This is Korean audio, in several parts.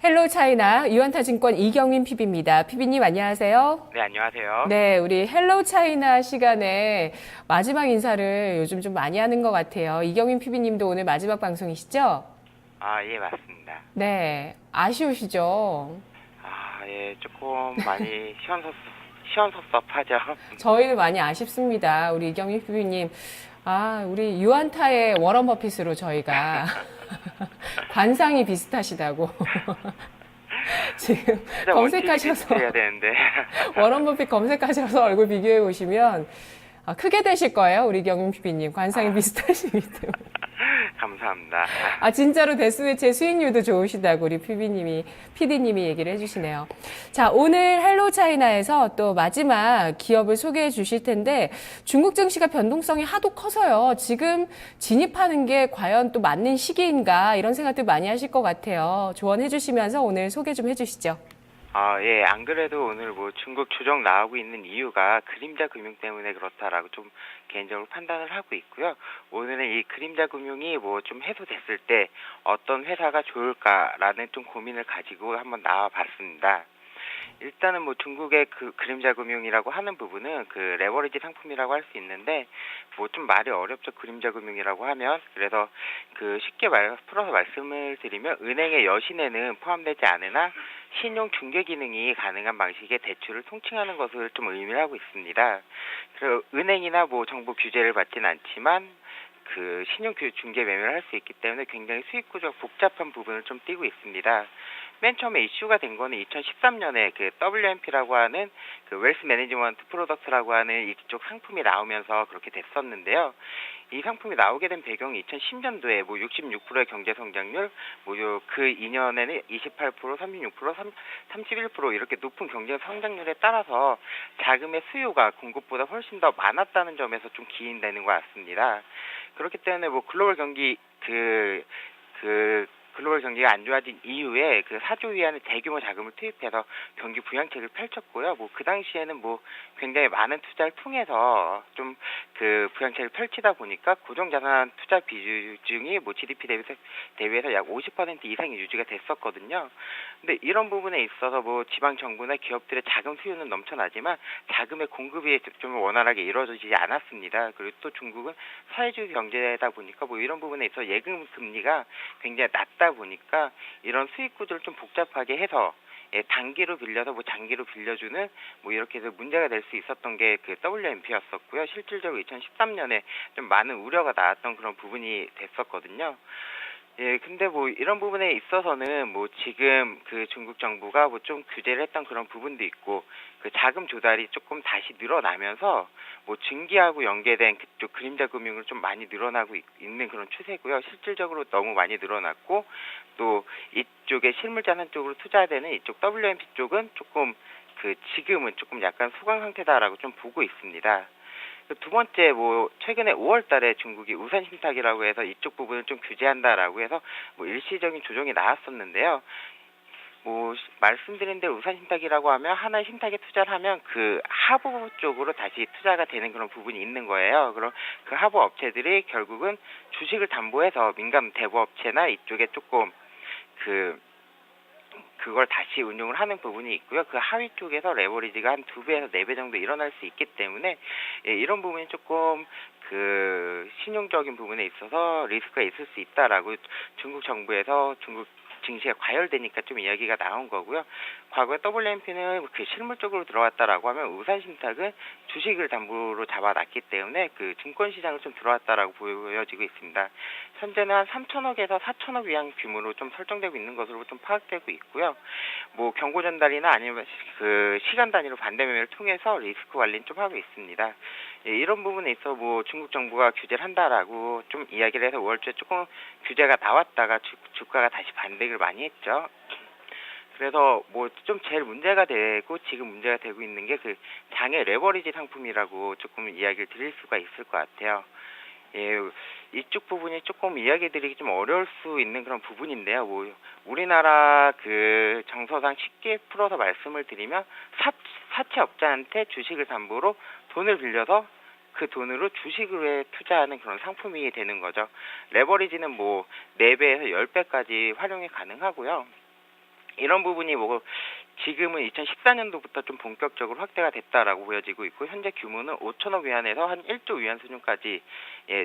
헬로 차이나 유한타증권 이경민 PB입니다. PB님 안녕하세요. 네, 안녕하세요. 네, 우리 헬로 차이나 시간에 마지막 인사를 요즘 좀 많이 하는 것 같아요. 이경민 PB님도 오늘 마지막 방송이시죠? 아, 예, 맞습니다. 네, 아쉬우시죠? 아, 예, 조금 많이 시원섭섭하죠. 저희도 많이 아쉽습니다. 우리 이경민 PB님. 아, 우리 유한타의 워런 버핏으로 저희가 관상이 비슷하시다고. 지금 진짜 검색하셔서 해야 되는데. 워런 버핏 검색하셔서 얼굴 비교해 보시면 크게 되실 거예요. 우리 경민 PB님. 관상이 비슷하시기 때문에. 감사합니다. 진짜로 대수매체 수익률도 좋으시다고 우리 PD님이 얘기를 해주시네요. 자, 오늘 헬로 차이나에서 또 마지막 기업을 소개해 주실 텐데 중국 증시가 변동성이 하도 커서요. 지금 진입하는 게 과연 또 맞는 시기인가 이런 생각들 많이 하실 것 같아요. 조언해 주시면서 오늘 소개 좀 해주시죠. 아, 예, 안 그래도 오늘 뭐 중국 조정 나오고 있는 이유가 그림자 금융 때문에 그렇다라고 좀 개인적으로 판단을 하고 있고요. 오늘은 이 그림자 금융이 뭐 좀 해소됐을 때 어떤 회사가 좋을까라는 좀 고민을 가지고 한번 나와 봤습니다. 일단은 뭐 중국의 그 그림자 금융이라고 하는 부분은 그 레버리지 상품이라고 할 수 있는데 뭐 좀 말이 어렵죠. 그림자 금융이라고 하면. 그래서 그 쉽게 풀어서 말씀을 드리면 은행의 여신에는 포함되지 않으나 신용 중개 기능이 가능한 방식의 대출을 통칭하는 것을 좀 의미를 하고 있습니다. 그리고 은행이나 뭐 정부 규제를 받지는 않지만 그 신용 중개 매매를 할 수 있기 때문에 굉장히 수익 구조가 복잡한 부분을 좀 띠고 있습니다. 맨 처음에 이슈가 된 거는 2013년에 그 WMP라고 하는 그 웰스 매니지먼트 프로덕트라고 하는 이쪽 상품이 나오면서 그렇게 됐었는데요. 이 상품이 나오게 된 배경이 2010년도에 뭐 66%의 경제 성장률, 그 2년에는 28%, 36%, 31% 이렇게 높은 경제 성장률에 따라서 자금의 수요가 공급보다 훨씬 더 많았다는 점에서 좀 기인되는 것 같습니다. 그렇기 때문에 뭐 글로벌 경기가 안 좋아진 이후에 그 4조 위안의 대규모 자금을 투입해서 경기 부양책을 펼쳤고요. 뭐 그 당시에는 뭐 굉장히 많은 투자를 통해서 좀 그 부양책을 펼치다 보니까 고정자산 투자 비중이 뭐 GDP 대비해서 약 50% 이상이 유지가 됐었거든요. 근데 이런 부분에 있어서 뭐 지방 정부나 기업들의 자금 수요는 넘쳐나지만 자금의 공급이 좀 원활하게 이루어지지 않았습니다. 그리고 또 중국은 사회주의 경제다 보니까 뭐 이런 부분에 있어서 예금 금리가 굉장히 낮다 보니까 이런 수익 구조를 좀 복잡하게 해서 단기로 빌려서 뭐 장기로 빌려주는 뭐 이렇게 해서 문제가 될 수 있었던 게 그 WMP였었고요. 실질적으로 2013년에 좀 많은 우려가 나왔던 그런 부분이 됐었거든요. 예, 근데 뭐 이런 부분에 있어서는 뭐 지금 그 중국 정부가 뭐 좀 규제를 했던 그런 부분도 있고 그 자금 조달이 조금 다시 늘어나면서 뭐 증기하고 연계된 그쪽 그림자 금융을 좀 많이 늘어나고 있는 그런 추세고요. 실질적으로 너무 많이 늘어났고 또 이쪽에 실물자산 쪽으로 투자되는 이쪽 WMP 쪽은 조금 그 지금은 조금 약간 소강 상태다라고 좀 보고 있습니다. 두 번째, 뭐 최근에 5월 달에 중국이 우산 신탁이라고 해서 이쪽 부분을 좀 규제한다라고 해서 뭐 일시적인 조정이 나왔었는데요. 뭐 말씀드린 대로 우산 신탁이라고 하면 하나의 신탁에 투자를 하면 그 하부 쪽으로 다시 투자가 되는 그런 부분이 있는 거예요. 그럼 그 하부 업체들이 결국은 주식을 담보해서 민간 대부업체나 이쪽에 조금 그걸 다시 운용을 하는 부분이 있고요. 그 하위 쪽에서 레버리지가 한 2배에서 4배 정도 일어날 수 있기 때문에 이런 부분이 조금 그 신용적인 부분에 있어서 리스크가 있을 수 있다라고 중국 정부에서 중국 증시가 과열되니까 좀 이야기가 나온 거고요. 과거에 WMP는 그 실물적으로 들어왔다라고 하면 우산 신탁은 주식을 담보로 잡아놨기 때문에 그 증권 시장을 좀 들어왔다라고 보여지고 있습니다. 현재는 한 3천억에서 4천억 위안 규모로 좀 설정되고 있는 것으로 좀 파악되고 있고요. 뭐 경고 전달이나 아니면 그 시간 단위로 반대 매매를 통해서 리스크 관리는 좀 하고 있습니다. 이런 부분에 있어 뭐 중국 정부가 규제를 한다라고 좀 이야기를 해서 5월 초에 조금 규제가 나왔다가 주가가 다시 반등을 많이 했죠. 그래서 뭐 좀 제일 문제가 되고 지금 문제가 되고 있는 게 그 장외 레버리지 상품이라고 조금 이야기를 드릴 수가 있을 것 같아요. 예, 이쪽 부분이 조금 이야기 드리기 좀 어려울 수 있는 그런 부분인데요. 뭐 우리나라 그 정서상 쉽게 풀어서 말씀을 드리면 사채업자한테 주식을 담보로 돈을 빌려서 그 돈으로 주식에 투자하는 그런 상품이 되는 거죠. 레버리지는 뭐 4배에서 10배까지 활용이 가능하고요. 이런 부분이 뭐 지금은 2014년도부터 좀 본격적으로 확대가 됐다라고 보여지고 있고 현재 규모는 5천억 위안에서 한 1조 위안 수준까지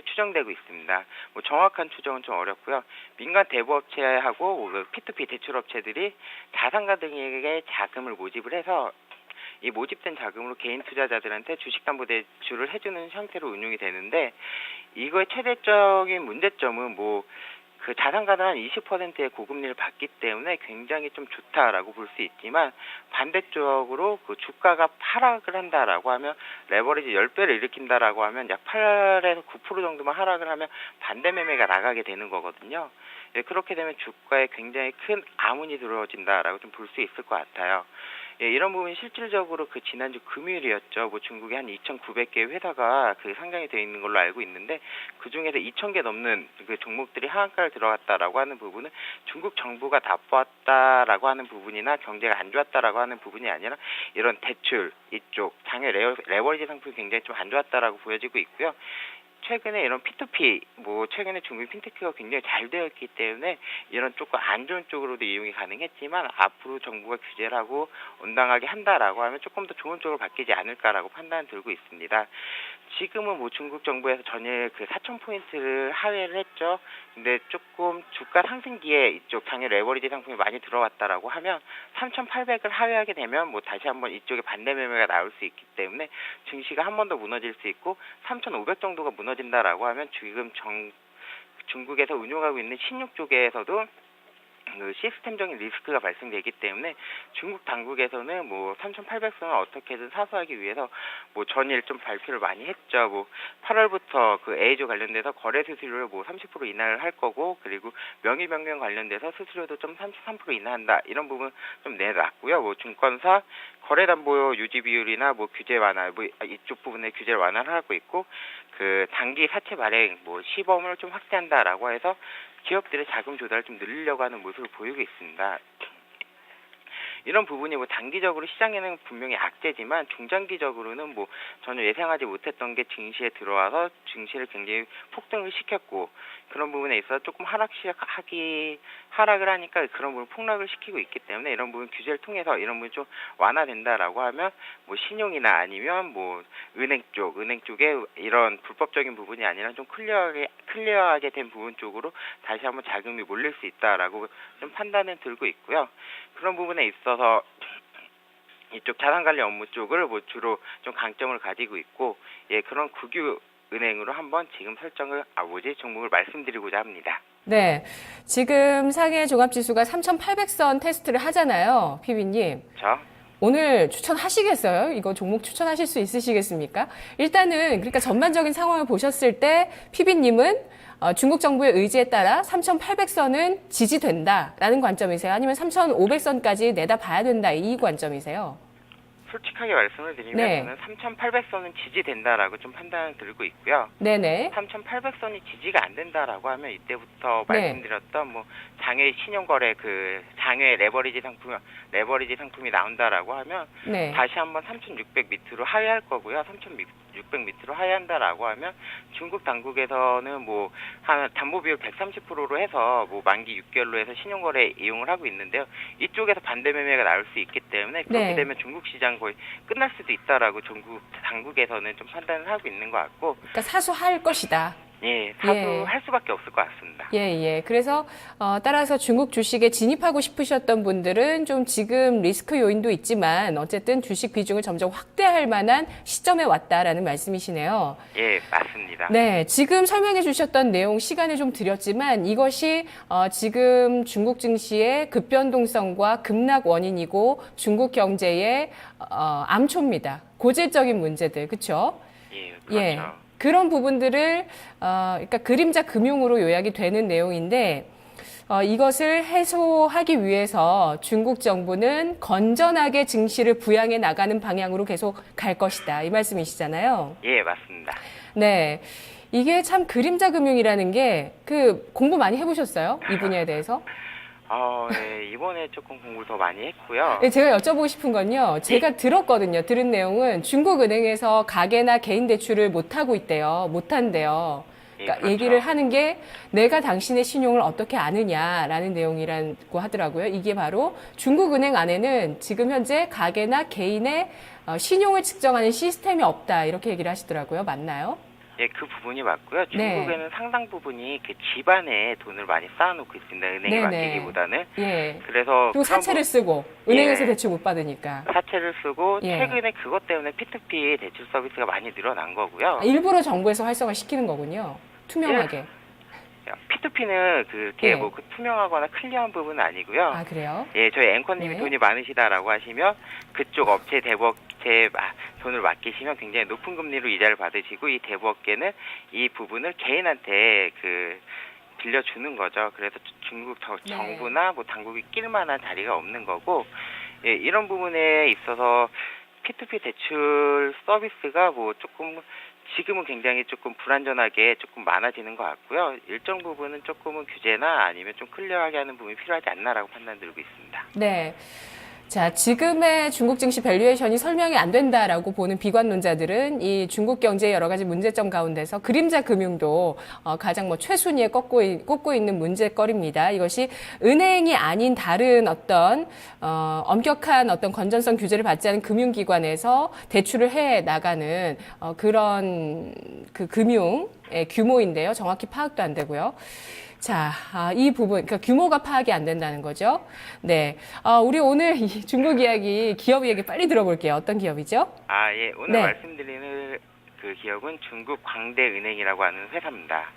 추정되고 있습니다. 뭐 정확한 추정은 좀 어렵고요. 민간 대부업체하고 그 P2P 대출업체들이 자산가들에게 자금을 모집을 해서 이 모집된 자금으로 개인 투자자들한테 주식담보대출을 해주는 형태로 운용이 되는데 이거의 최대적인 문제점은 뭐 그 자산가는 한 20%의 고금리를 받기 때문에 굉장히 좀 좋다라고 볼 수 있지만 반대쪽으로 그 주가가 하락을 한다라고 하면 레버리지 10배를 일으킨다라고 하면 약 8에서 9% 정도만 하락을 하면 반대 매매가 나가게 되는 거거든요. 그렇게 되면 주가에 굉장히 큰 암운이 들어진다라고 좀 볼 수 있을 것 같아요. 이런 부분이 실질적으로 그 지난주 금요일이었죠. 뭐 중국에 한 2,900개의 회사가 그 상장이 되어 있는 걸로 알고 있는데 그 중에서 2,000개 넘는 그 종목들이 하한가를 들어갔다라고 하는 부분은 중국 정부가 나빴다라고 하는 부분이나 경제가 안 좋았다라고 하는 부분이 아니라 이런 대출 이쪽 장외 레버리지 상품이 굉장히 좀 안 좋았다라고 보여지고 있고요. 최근에 이런 P2P, 뭐 최근에 중국 핀테크가 굉장히 잘 되어 있기 때문에 이런 조금 안 좋은 쪽으로도 이용이 가능했지만 앞으로 정부가 규제를 하고 온당하게 한다라고 하면 조금 더 좋은 쪽으로 바뀌지 않을까라고 판단 들고 있습니다. 지금은 뭐 중국 정부에서 전일 그 4,000포인트를 하회를 했죠. 근데 조금 주가 상승기에 이쪽 장외 레버리지 상품이 많이 들어왔다라고 하면 3,800을 하회하게 되면 뭐 다시 한번 이쪽에 반대 매매가 나올 수 있기 때문에 증시가 한 번 더 무너질 수 있고 3,500 정도가 무너진다라고 하면 지금 중국에서 운용하고 있는 신육 쪽에서도 그 시스템적인 리스크가 발생되기 때문에 중국 당국에서는 뭐 3,800선을 어떻게든 사수하기 위해서 뭐 전일 좀 발표를 많이 했죠. 뭐 8월부터 그 A조 관련돼서 거래 수수료를 뭐 30% 인하를 할 거고 그리고 명의 변경 관련돼서 수수료도 좀 33% 인하한다 이런 부분 좀 내놨고요. 뭐 증권사 거래 담보 유지 비율이나 뭐 규제 완화 뭐 이쪽 부분에 규제를 완화를 하고 있고 그 단기 사채 발행 뭐 시범을 좀 확대한다라고 해서 기업들의 자금 조달을 좀 늘리려고 하는 모습을 보이고 있습니다. 이런 부분이 뭐 단기적으로 시장에는 분명히 악재지만 중장기적으로는 뭐 전혀 예상하지 못했던 게 증시에 들어와서 증시를 굉장히 폭등을 시켰고 그런 부분에 있어서 조금 하락을 하니까 그런 부분 폭락을 시키고 있기 때문에 이런 부분 규제를 통해서 이런 부분이 좀 완화된다라고 하면 뭐 신용이나 아니면 뭐 은행 쪽에 이런 불법적인 부분이 아니라 좀 클리어하게 된 부분 쪽으로 다시 한번 자금이 몰릴 수 있다라고 좀 판단은 들고 있고요. 그런 부분에 있어서 이쪽 자산관리 업무 쪽을 뭐 주로 좀 강점을 가지고 있고 그런 국유 은행으로 한번 지금 설정을 종목을 말씀드리고자 합니다. 네. 지금 상해 종합지수가 3,800선 테스트를 하잖아요. 피비님. 그렇죠? 오늘 추천하시겠어요? 이거 종목 추천하실 수 있으시겠습니까? 일단은 그러니까 전반적인 상황을 보셨을 때 피비님은 중국 정부의 의지에 따라 3,800선은 지지된다라는 관점이세요? 아니면 3,500선까지 내다봐야 된다 이 관점이세요? 솔직하게 말씀을 드리면 네. 저는 3,800선은 지지된다라고 좀 판단을 들고 있고요. 네네. 3,800선이 지지가 안 된다라고 하면 이때부터 네. 말씀드렸던 뭐 장외 신용거래 그 장외 레버리지 상품이 나온다라고 하면 네. 다시 한번 3,600 밑으로 하회할 거고요. 3,600 밑으로 하회한다라고 하면 중국 당국에서는 뭐 한 담보 비율 130%로 해서 뭐 만기 6개월로 해서 신용거래 이용을 하고 있는데요. 이쪽에서 반대 매매가 나올 수 있기 때문에 그렇게 네. 되면 중국 시장 거의 끝날 수도 있다라고 중국 당국에서는 좀 판단을 하고 있는 것 같고. 그러니까 사수할 것이다. 사수할 수밖에 없을 것 같습니다. 그래서 따라서 중국 주식에 진입하고 싶으셨던 분들은 좀 지금 리스크 요인도 있지만 어쨌든 주식 비중을 점점 확대할 만한 시점에 왔다라는 말씀이시네요. 맞습니다. 네, 지금 설명해 주셨던 내용 시간을 좀 드렸지만 이것이 지금 중국 증시의 급변동성과 급락 원인이고 중국 경제의 암초입니다. 고질적인 문제들, 그렇죠? 그렇죠. 그런 부분들을 그러니까 그림자 금융으로 요약이 되는 내용인데 이것을 해소하기 위해서 중국 정부는 건전하게 증시를 부양해 나가는 방향으로 계속 갈 것이다. 이 말씀이시잖아요. 맞습니다. 네. 이게 참 그림자 금융이라는 게 공부 많이 해보셨어요? 이 분야에 대해서? 네, 이번에 조금 공부를 더 많이 했고요. 네, 제가 여쭤보고 싶은 건요. 제가 들었거든요. 들은 내용은 중국은행에서 가계나 개인 대출을 못하고 있대요. 못한대요. 예, 그러니까 그렇죠. 얘기를 하는 게 내가 당신의 신용을 어떻게 아느냐라는 내용이라고 하더라고요. 이게 바로 중국은행 안에는 지금 현재 가계나 개인의 신용을 측정하는 시스템이 없다. 이렇게 얘기를 하시더라고요. 맞나요? 예, 그 부분이 맞고요. 네. 중국에는 상당 부분이 그 집안에 돈을 많이 쌓아놓고 있습니다. 은행에 네네. 맡기기보다는. 예. 그래서 그리고 그런 사채를 쓰고 은행에서 예. 대출 못 받으니까. 사채를 쓰고 예. 최근에 그것 때문에 P2P 대출 서비스가 많이 늘어난 거고요. 일부러 정부에서 활성화 시키는 거군요. 투명하게. P2P는 그게 예. 뭐 그 투명하거나 클리어한 부분은 아니고요. 아, 그래요? 예, 저희 앵커님이 네. 돈이 많으시다라고 하시면 그쪽 업체 대부업체에 돈을 맡기시면 굉장히 높은 금리로 이자를 받으시고 이 대부업계는 이 부분을 개인한테 빌려주는 거죠. 그래서 중국 네. 정부나 뭐 당국이 낄 만한 자리가 없는 거고, 예, 이런 부분에 있어서 P2P 대출 서비스가 뭐 조금 지금은 굉장히 조금 불안전하게 조금 많아지는 것 같고요. 일정 부분은 조금은 규제나 아니면 좀 클리어하게 하는 부분이 필요하지 않나라고 판단 들고 있습니다. 네. 자, 지금의 중국 증시 밸류에이션이 설명이 안 된다라고 보는 비관론자들은 이 중국 경제의 여러 가지 문제점 가운데서 그림자 금융도 가장 최순위에 꼽고 있는 문제거리입니다. 이것이 은행이 아닌 다른 어떤 엄격한 어떤 건전성 규제를 받지 않은 금융기관에서 대출을 해 나가는 그런 그 금융의 규모인데요. 정확히 파악도 안 되고요. 자, 이 부분, 그러니까 규모가 파악이 안 된다는 거죠. 네. 우리 오늘 이 중국 이야기, 기업 이야기 빨리 들어볼게요. 어떤 기업이죠? 예. 오늘 네. 말씀드리는 그 기업은 중국 광대은행이라고 하는 회사입니다.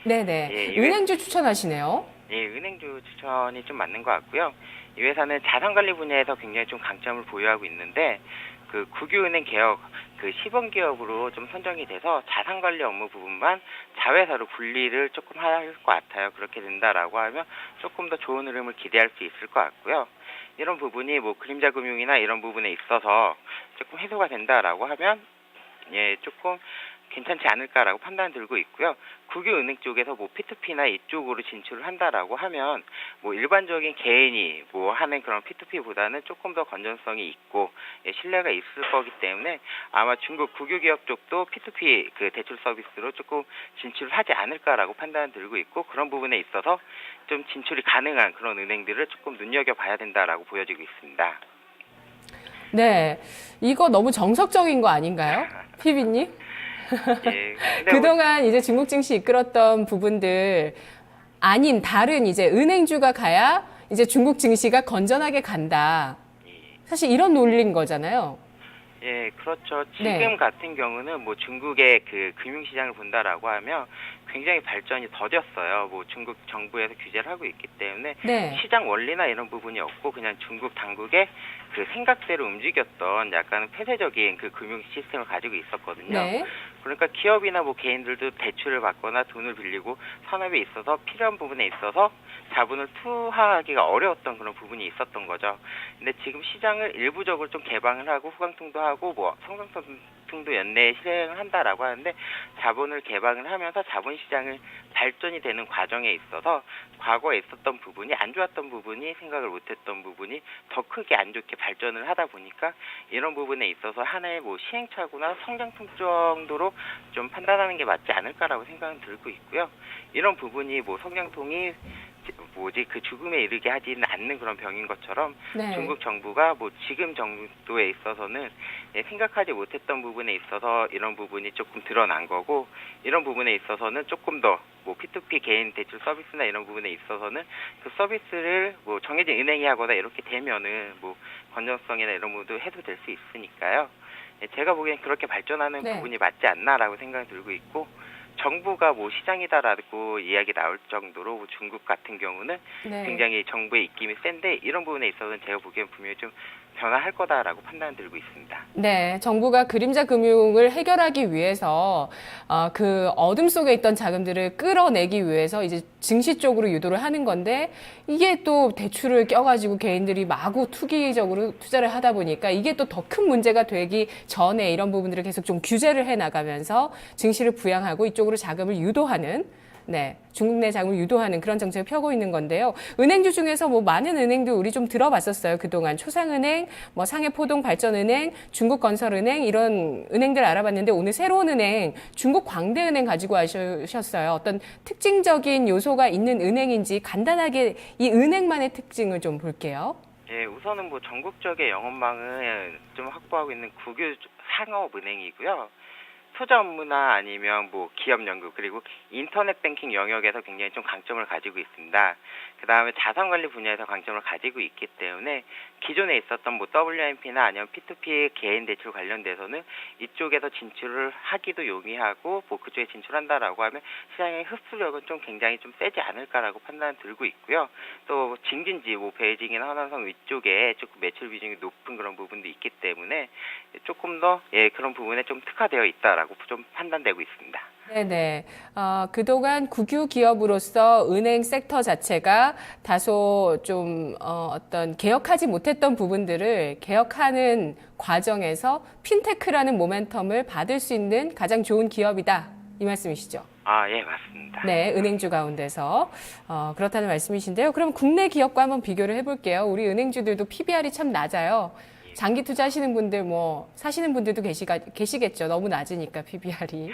네네. 예, 은행주 추천하시네요. 예, 은행주 추천이 좀 맞는 것 같고요. 이 회사는 자산관리 분야에서 굉장히 좀 강점을 보유하고 있는데, 그 국유은행 개혁 그 시범 기업으로 좀 선정이 돼서 자산관리 업무 부분만 자회사로 분리를 조금 할 것 같아요. 그렇게 된다라고 하면 조금 더 좋은 흐름을 기대할 수 있을 것 같고요. 이런 부분이 뭐 그림자 금융이나 이런 부분에 있어서 조금 해소가 된다라고 하면 예, 조금 괜찮지 않을까라고 판단 들고 있고요. 국유은행 쪽에서 뭐 P2P나 이쪽으로 진출을 한다라고 하면 뭐 일반적인 개인이 뭐 하는 그런 P2P보다는 조금 더 건전성이 있고 신뢰가 있을 거기 때문에 아마 중국 국유기업 쪽도 P2P 그 대출 서비스로 조금 진출을 하지 않을까라고 판단 들고 있고 그런 부분에 있어서 좀 진출이 가능한 그런 은행들을 조금 눈여겨봐야 된다라고 보여지고 있습니다. 네. 이거 너무 정석적인 거 아닌가요? 피비님? 예, 근데 그동안 이제 중국 증시 이끌었던 부분들 아닌 다른 이제 은행주가 가야 이제 중국 증시가 건전하게 간다. 사실 이런 논리인 거잖아요. 예, 그렇죠. 지금 네. 같은 경우는 뭐 중국의 그 금융시장을 본다라고 하면 굉장히 발전이 더뎠어요. 뭐 중국 정부에서 규제를 하고 있기 때문에 네. 시장 원리나 이런 부분이 없고 그냥 중국 당국의 그 생각대로 움직였던 약간은 폐쇄적인 그 금융 시스템을 가지고 있었거든요. 네. 그러니까 기업이나 뭐 개인들도 대출을 받거나 돈을 빌리고 산업에 있어서 필요한 부분에 있어서 자본을 투하하기가 어려웠던 그런 부분이 있었던 거죠. 근데 지금 시장을 일부적으로 좀 개방을 하고 후광통도 하고 뭐 성장통도 연내에 실행을 한다라고 하는데 자본을 개방을 하면서 자본시장을 발전이 되는 과정에 있어서 과거에 있었던 부분이 안 좋았던 부분이 생각을 못했던 부분이 더 크게 안 좋게 발전을 하다 보니까 이런 부분에 있어서 하나의 뭐 시행착오나 성장통 정도로 좀 판단하는 게 맞지 않을까라고 생각은 들고 있고요. 이런 부분이 뭐 성장통이 그 죽음에 이르게 하지는 않는 그런 병인 것처럼 네. 중국 정부가 뭐 지금 정도에 있어서는 생각하지 못했던 부분에 있어서 이런 부분이 조금 드러난 거고 이런 부분에 있어서는 조금 더 뭐 P2P 개인 대출 서비스나 이런 부분에 있어서는 그 서비스를 뭐 정해진 은행이 하거나 이렇게 되면은 뭐 건전성이나 이런 부분도 해소될 수 있으니까요. 제가 보기엔 그렇게 발전하는 네. 부분이 맞지 않나라고 생각이 들고 있고 정부가 뭐 시장이다라고 이야기 나올 정도로 뭐 중국 같은 경우는 네. 굉장히 정부의 입김이 센데 이런 부분에 있어서는 제가 보기엔 분명히 좀 변화할 거다라고 판단 들고 있습니다. 네, 정부가 그림자 금융을 해결하기 위해서 그 어둠 속에 있던 자금들을 끌어내기 위해서 이제 증시 쪽으로 유도를 하는 건데 이게 또 대출을 껴가지고 개인들이 마구 투기적으로 투자를 하다 보니까 이게 또 더 큰 문제가 되기 전에 이런 부분들을 계속 좀 규제를 해 나가면서 증시를 부양하고 이쪽으로 자금을 유도하는 네, 중국 내 자금을 유도하는 그런 정책을 펴고 있는 건데요. 은행주 중에서 뭐 많은 은행도 우리 좀 들어봤었어요. 그동안 초상은행, 뭐 상해포동발전은행, 중국건설은행 이런 은행들 알아봤는데 오늘 새로운 은행 중국 광대은행 가지고 와주셨어요. 어떤 특징적인 요소가 있는 은행인지 간단하게 이 은행만의 특징을 좀 볼게요. 예, 우선은 뭐 전국적인 영업망을 좀 확보하고 있는 국유 상업은행이고요. 투자 업무나 아니면 뭐 기업 연구 그리고 인터넷 뱅킹 영역에서 굉장히 좀 강점을 가지고 있습니다. 그 다음에 자산 관리 분야에서 강점을 가지고 있기 때문에 기존에 있었던 뭐 WMP나 아니면 P2P 개인 대출 관련돼서는 이쪽에서 진출을 하기도 용이하고 뭐 그쪽에 진출한다라고 하면 시장의 흡수력은 좀 굉장히 좀 세지 않을까라고 판단 들고 있고요. 또 징진지 뭐 베이징이나 허난성 위쪽에 조금 매출 비중이 높은 그런 부분도 있기 때문에 조금 더 그런 부분에 좀 특화되어 있다라고 좀 판단되고 있습니다. 네네. 그동안 국유 기업으로서 은행 섹터 자체가 다소 좀 어떤 개혁하지 못했던 부분들을 개혁하는 과정에서 핀테크라는 모멘텀을 받을 수 있는 가장 좋은 기업이다. 이 말씀이시죠? 예, 맞습니다. 네, 은행주 가운데서 그렇다는 말씀이신데요. 그럼 국내 기업과 한번 비교를 해볼게요. 우리 은행주들도 PBR이 참 낮아요. 장기 투자하시는 분들 뭐 사시는 분들도 계시겠죠. 너무 낮으니까 PBR이.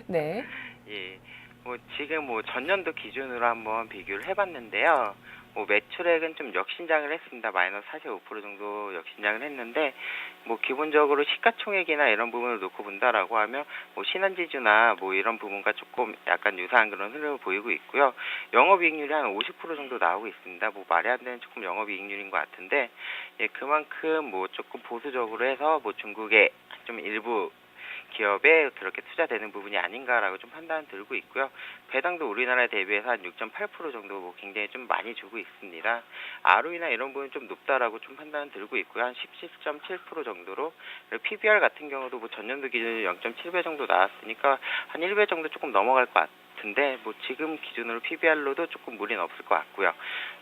네. 예. 뭐 지금 뭐 전년도 기준으로 한번 비교를 해봤는데요. 뭐 매출액은 좀 역신장을 했습니다. 마이너스 45% 정도 역신장을 했는데 뭐 기본적으로 시가총액이나 이런 부분을 놓고 본다라고 하면 뭐 신한지주나 뭐 이런 부분과 조금 약간 유사한 그런 흐름을 보이고 있고요. 영업이익률이 한 50% 정도 나오고 있습니다. 뭐 말이 안 되는 조금 영업이익률인 것 같은데 그만큼 뭐 조금 보수적으로 해서 뭐 중국의 좀 일부 기업에 그렇게 투자되는 부분이 아닌가라고 좀 판단 들고 있고요. 배당도 우리나라에 대비해서 한 6.8% 정도 뭐 굉장히 좀 많이 주고 있습니다. ROE나 이런 부분 좀 높다라고 좀 판단 들고 있고요. 한 17.7% 정도로. 그리고 PBR 같은 경우도 뭐 전년도 기준으로 0.7배 정도 나왔으니까 한 1배 정도 조금 넘어갈 것 같은데 뭐 지금 기준으로 PBR로도 조금 무리는 없을 것 같고요.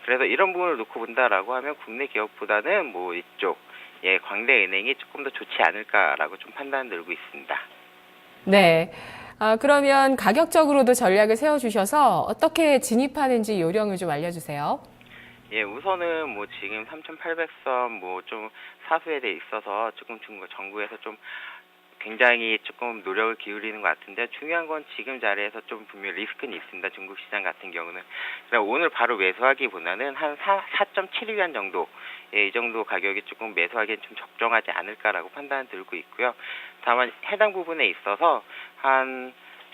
그래서 이런 부분을 놓고 본다라고 하면 국내 기업보다는 뭐 이쪽 광대은행이 조금 더 좋지 않을까라고 좀 판단 들고 있습니다. 네. 그러면 가격적으로도 전략을 세워주셔서 어떻게 진입하는지 요령을 좀 알려주세요. 예, 우선은 뭐 지금 3,800선 뭐 좀 사수에 돼 있어서 조금 정부에서 좀 굉장히 조금 노력을 기울이는 것 같은데 중요한 건 지금 자리에서 좀 분명 리스크는 있습니다. 중국 시장 같은 경우는. 그래서 오늘 바로 매수하기보다는 한 4.7위안 정도 이 정도 가격이 조금 매수하기엔 좀 적정하지 않을까라고 판단 들고 있고요. 다만 해당 부분에 있어서 한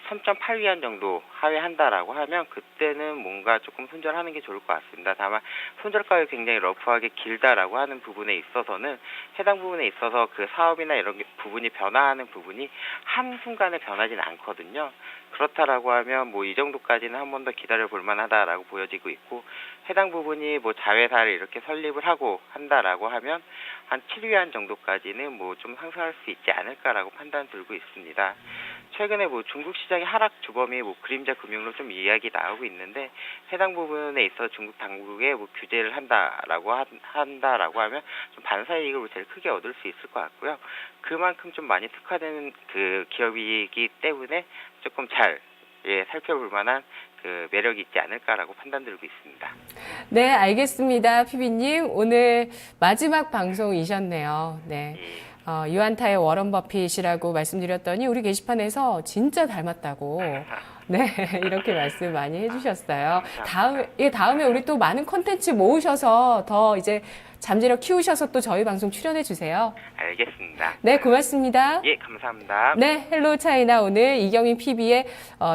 3.8위안 정도 하회한다라고 하면 그때는 뭔가 조금 손절하는 게 좋을 것 같습니다. 다만 손절가가 굉장히 러프하게 길다라고 하는 부분에 있어서는 해당 부분에 있어서 그 사업이나 이런 부분이 변화하는 부분이 한순간에 변하진 않거든요. 그렇다라고 하면 뭐 이 정도까지는 한 번 더 기다려 볼 만하다라고 보여지고 있고 해당 부분이 뭐 자회사를 이렇게 설립을 하고 한다라고 하면 한 7위안 정도까지는 뭐 좀 상승할 수 있지 않을까라고 판단 들고 있습니다. 최근에 뭐 중국 시장의 하락 주범이 뭐 그림자 금융으로 좀 이야기 나오고 있는데 해당 부분에 있어 중국 당국에 뭐 규제를 한다라고 하면 좀 반사이익을 제일 크게 얻을 수 있을 것 같고요. 그만큼 좀 많이 특화되는 그 기업이기 때문에 조금 잘 살펴볼 만한 그 매력이 있지 않을까라고 판단 들고 있습니다. 네, 알겠습니다. 피비님. 오늘 마지막 방송이셨네요. 네. 유안타의 워런 버핏이라고 말씀드렸더니 우리 게시판에서 진짜 닮았다고. 네, 이렇게 말씀 많이 해주셨어요. 다음에 우리 또 많은 콘텐츠 모으셔서 더 이제 잠재력 키우셔서 또 저희 방송 출연해 주세요. 알겠습니다. 네, 고맙습니다. 예, 감사합니다. 네, 헬로 차이나 오늘 이경민 PB의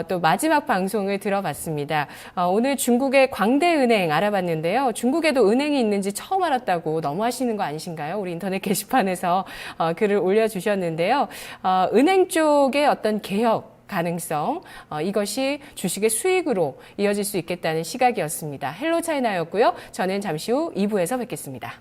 또 마지막 방송을 들어봤습니다. 오늘 중국의 광대은행 알아봤는데요. 중국에도 은행이 있는지 처음 알았다고 너무하시는 거 아니신가요? 우리 인터넷 게시판에서 글을 올려주셨는데요. 은행 쪽의 어떤 개혁 가능성, 이것이 주식의 수익으로 이어질 수 있겠다는 시각이었습니다. 헬로 차이나였고요. 저는 잠시 후 2부에서 뵙겠습니다.